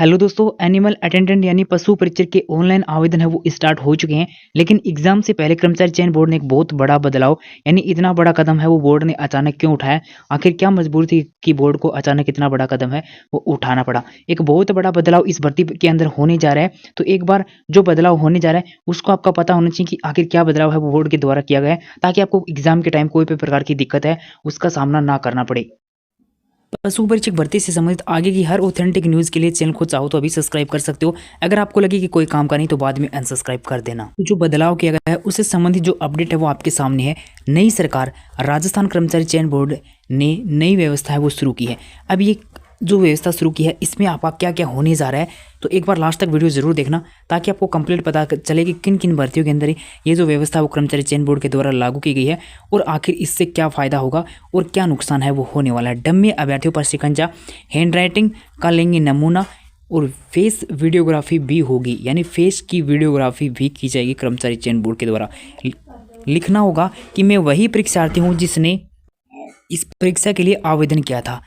Hello दोस्तों, animal attendant यानी पशु परीक्षक के ऑनलाइन आवेदन है वो स्टार्ट हो चुके हैं। लेकिन एग्जाम से पहले कर्मचारी चयन बोर्ड ने एक बहुत बड़ा बदलाव यानी इतना बड़ा कदम है वो बोर्ड ने अचानक क्यों उठाया। आखिर क्या मजबूरी थी कि बोर्ड को अचानक इतना बड़ा कदम है वो उठाना पड़ा। एक बहुत बड़ा बदलाव इस भर्ती के अंदर होने जा रहा है। तो एक बार जो बदलाव होने जा रहा है उसको आपका पता होना चाहिए कि आखिर क्या बदलाव है वो बोर्ड के द्वारा किया गया है, ताकि आपको एग्जाम के टाइम कोई भी प्रकार की दिक्कत है उसका सामना ना करना पड़े। पशु परीक्षक भर्ती से संबंधित आगे की हर ऑथेंटिक न्यूज़ के लिए चैनल को चाहो तो अभी सब्सक्राइब कर सकते हो। अगर आपको लगे कि कोई काम का नहीं तो बाद में अनसब्सक्राइब कर देना। तो जो बदलाव किया गया है उससे संबंधित जो अपडेट है वो आपके सामने है। नई सरकार राजस्थान कर्मचारी चयन बोर्ड ने नई व्यवस्था है वो शुरू की है। अब ये जो व्यवस्था शुरू की है इसमें आपका क्या क्या होने जा रहा है, तो एक बार लास्ट तक वीडियो ज़रूर देखना ताकि आपको कंप्लीट पता चले कि किन किन भर्तियों के अंदर ये जो व्यवस्था वो कर्मचारी चयन बोर्ड के द्वारा लागू की गई है और आखिर इससे क्या फ़ायदा होगा और क्या नुकसान है वो होने वाला है। डम्मी अभ्यर्थियों पर शिकंजा, हैंड राइटिंग का लेंगे नमूना और फेस वीडियोग्राफी भी होगी, यानी फेस की वीडियोग्राफी भी की जाएगी कर्मचारी चयन बोर्ड के द्वारा। लिखना होगा कि मैं वही परीक्षार्थी हूँ जिसने इस परीक्षा के लिए आवेदन किया था।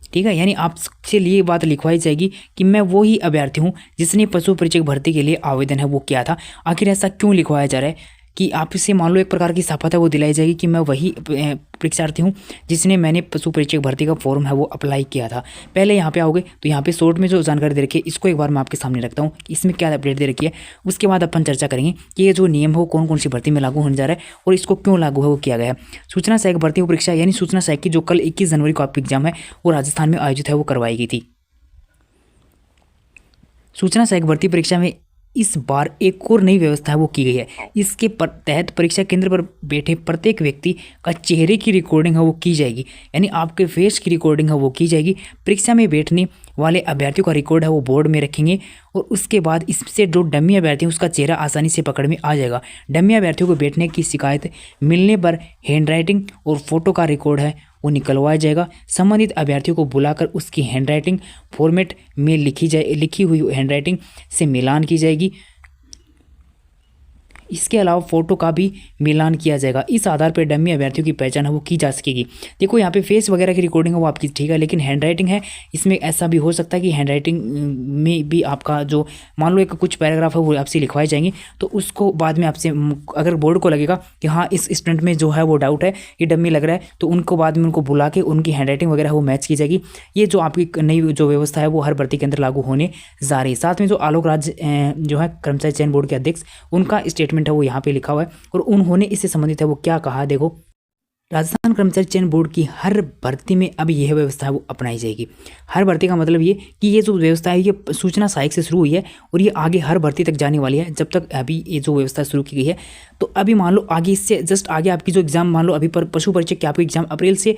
ठीक है, यानी आपसे ये बात लिखवाई जाएगी कि मैं वो ही अभ्यर्थी हूँ जिसने पशु परीक्षक भर्ती के लिए आवेदन है वो किया था। आखिर ऐसा क्यों लिखवाया जा रहा है कि आपसे मान लो एक प्रकार की शपथ है वो दिलाई जाएगी कि मैं वही परीक्षार्थी हूँ मैंने पशु परीक्षक भर्ती का फॉर्म है वो अप्लाई किया था। पहले यहाँ पे आओगे तो यहाँ पे शॉर्ट में जो जानकारी दे रखी है इसको एक बार मैं आपके सामने रखता हूँ कि इसमें क्या अपडेट दे रखी है। उसके बाद अपन चर्चा करेंगे कि ये जो नियम है वो कौन कौन सी भर्ती में लागू होने जा रहा है और इसको क्यों लागू है वो किया गया है। सूचना सहायक भर्ती परीक्षा यानी सूचना सहायक की जो कल 21 जनवरी को आपकी एग्जाम है वो राजस्थान में आयोजित है वो करवाई गई थी। सूचना सहायक भर्ती परीक्षा में इस बार एक और नई व्यवस्था है वो की गई है। इसके तहत परीक्षा केंद्र पर बैठे प्रत्येक व्यक्ति का चेहरे की रिकॉर्डिंग है वो की जाएगी, यानी आपके फेस की रिकॉर्डिंग है वो की जाएगी। परीक्षा में बैठने वाले अभ्यर्थियों का रिकॉर्ड है वो बोर्ड में रखेंगे और उसके बाद इससे जो डमी अभ्यर्थी है उसका चेहरा आसानी से पकड़ में आ जाएगा। डमी अभ्यर्थियों को बैठने की शिकायत मिलने पर हैंड राइटिंग और फोटो का रिकॉर्ड है वो निकलवाया जाएगा। संबंधित अभ्यर्थियों को बुलाकर उसकी हैंडराइटिंग फॉर्मेट में लिखी हुई हैंडराइटिंग से मिलान की जाएगी। इसके अलावा फ़ोटो का भी मिलान किया जाएगा। इस आधार पर डमी अभ्यर्थियों की पहचान है वो की जा सकेगी। देखो यहाँ पे फेस वगैरह की रिकॉर्डिंग है वो आपकी ठीक है, लेकिन हैंडराइटिंग है इसमें ऐसा भी हो सकता है कि हैंडराइटिंग में भी आपका जो मान लो एक कुछ पैराग्राफ है वो आपसे लिखवाए जाएंगे, तो उसको बाद में आपसे अगर बोर्ड को लगेगा कि हाँ इस स्टूडेंट में जो है वो डाउट है ये डमी लग रहा है, तो उनको बाद में उनको बुला के उनकी हैंडराइटिंग वगैरह वो मैच की जाएगी। ये जो आपकी नई जो व्यवस्था है वो हर भर्ती के अंदर लागू होने जा रही है। साथ में जो आलोक राज जो है कर्मचारी चयन बोर्ड के अध्यक्ष, उनका स्टेटमेंट है वो यहाँ पे लिखा हुआ है और उन्होंने इससे संबंधित है वो क्या कहा। देखो, राजस्थान कर्मचारी चयन बोर्ड की हर भर्ती में अब यह व्यवस्था है वो अपनाई जाएगी। हर भर्ती का मतलब ये कि ये जो व्यवस्था है ये सूचना सहायक से शुरू हुई है और ये आगे हर भर्ती तक जाने वाली है। जब तक अभी ये जो व्यवस्था शुरू की गई है तो अभी मान लो आगे इससे जस्ट आगे आपकी जो एग्जाम मान लो अभी पशु परीक्षक की आपकी एग्जाम अप्रैल से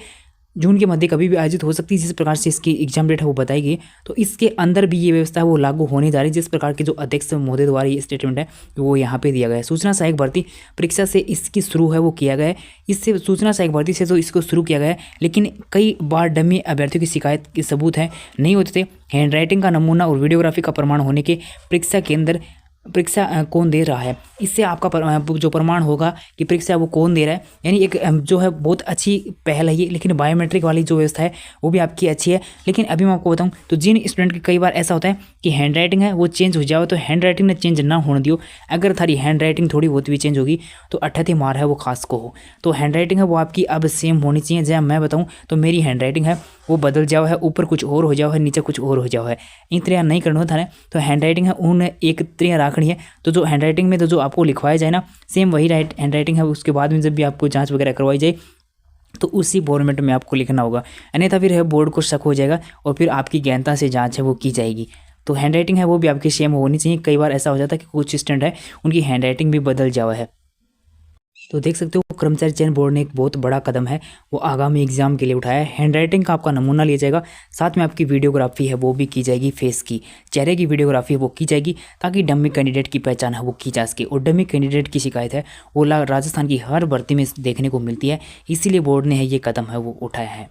जून के मध्य कभी भी आयोजित हो सकती है, जिस प्रकार से इसकी एग्जाम डेट है वो बताई गई। तो इसके अंदर भी ये व्यवस्था है वो लागू होने जा रही है, जिस प्रकार के जो अध्यक्ष महोदय द्वारा ये स्टेटमेंट है वो यहाँ पे दिया गया है। सूचना सहायक भर्ती परीक्षा से इसकी शुरू है वो किया गया है। इससे सूचना सहायक भर्ती से तो इसको शुरू किया गया है, लेकिन कई बार डमी अभ्यर्थियों की शिकायत के सबूत है नहीं होते थे। हैंड राइटिंग का नमूना और वीडियोग्राफी का प्रमाण होने के परीक्षा के अंदर परीक्षा कौन दे रहा है, इससे आपका जो प्रमाण होगा कि परीक्षा वो कौन दे रहा है, यानी एक जो है बहुत अच्छी पहल है ये। लेकिन बायोमेट्रिक वाली जो व्यवस्था है वो भी आपकी अच्छी है। लेकिन अभी मैं आपको बताऊं तो जिन स्टूडेंट की कई बार ऐसा होता है कि हैंड राइटिंग है वो चेंज हो जाए, तो हैंड राइटिंग ने चेंज ना होने दियो। अगर थारी हैंड राइटिंग थोड़ी बहुत भी चेंज होगी तो 38 मार है वो खास को हो, तो हैंड राइटिंग है वो आपकी अब सेम होनी चाहिए। जब मैं बताऊँ तो मेरी हैंड राइटिंग है वो बदल जाओ है, ऊपर कुछ और हो जाओ है, नीचे कुछ और हो जाओ है, इन तरह नहीं करना होता है। तो हैंड राइटिंग है उन्हें एक तरह रखनी है। तो जो हैंड राइटिंग में तो जो आपको लिखवाया जाए ना सेम वही हैंड राइटिंग है, उसके बाद में जब भी आपको जांच वगैरह करवाई जाए तो उसी फॉर्मेट में आपको लिखना होगा, अन्यथा फिर है बोर्ड को शक हो जाएगा और फिर आपकी गहनता से जांच है वो की जाएगी। तो हैंड राइटिंग है वो भी आपकी सेम होनी चाहिए। कई बार ऐसा हो जाता है कि कुछ स्टूडेंट है उनकी हैंड राइटिंग भी बदल जावा है। तो देख सकते हो कर्मचारी चयन बोर्ड ने एक बहुत बड़ा कदम है वो आगामी एग्जाम के लिए उठाया है। हैंड राइटिंग का आपका नमूना लिया जाएगा, साथ में आपकी वीडियोग्राफी है वो भी की जाएगी, फेस की चेहरे की वीडियोग्राफी वो की जाएगी ताकि डमी कैंडिडेट की पहचान है वो की जा सके। और डमी कैंडिडेट की शिकायत है वो राजस्थान की हर भर्ती में देखने को मिलती है, इसीलिए बोर्ड ने है ये कदम है वो उठाया है।